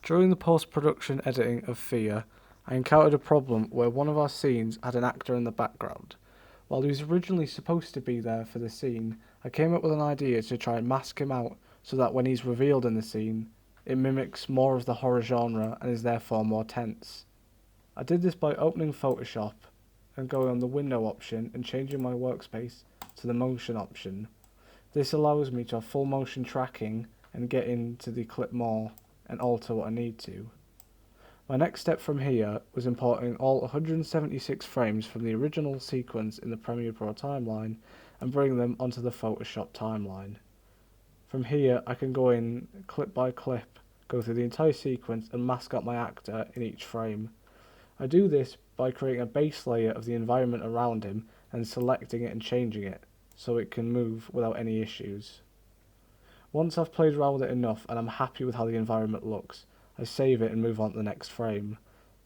During the post-production editing of Fear, I encountered a problem where one of our scenes had an actor in the background. While he was originally supposed to be there for the scene, I came up with an idea to try and mask him out so that when he's revealed in the scene, it mimics more of the horror genre and is therefore more tense. I did this by opening Photoshop and going on the window option and changing my workspace to the motion option. This allows me to have full motion tracking and get into the clip more and alter what I need to. My next step from here was importing all 176 frames from the original sequence in the Premiere Pro timeline and bring them onto the Photoshop timeline. From here I can go in clip by clip, go through the entire sequence and mask out my actor in each frame. I do this by creating a base layer of the environment around him and selecting it and changing it so it can move without any issues. Once I've played around with it enough and I'm happy with how the environment looks, I save it and move on to the next frame.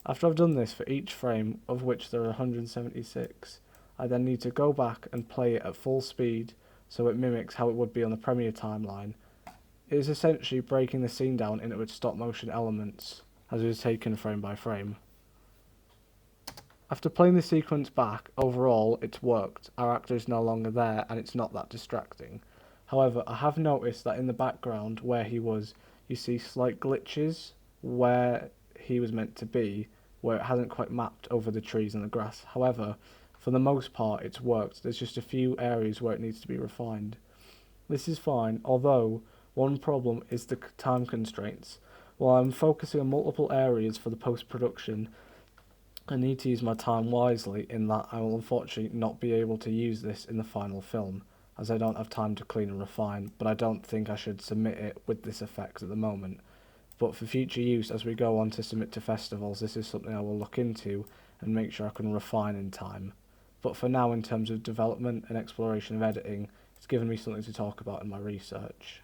After I've done this for each frame, of which there are 176, I then need to go back and play it at full speed so it mimics how it would be on the Premiere timeline. It is essentially breaking the scene down into its stop motion elements, as it is taken frame by frame. After playing the sequence back, overall it's worked. Our actor is no longer there and it's not that distracting. However, I have noticed that in the background where he was, you see slight glitches where he was meant to be, where it hasn't quite mapped over the trees and the grass. However, for the most part it's worked. There's just a few areas where it needs to be refined. This is fine, although one problem is the time constraints. While I'm focusing on multiple areas for the post-production, I need to use my time wisely in that I will unfortunately not be able to use this in the final film, as I don't have time to clean and refine, but I don't think I should submit it with this effect at the moment. But for future use as we go on to submit to festivals, this is something I will look into and make sure I can refine in time. But for now, in terms of development and exploration of editing, it's given me something to talk about in my research.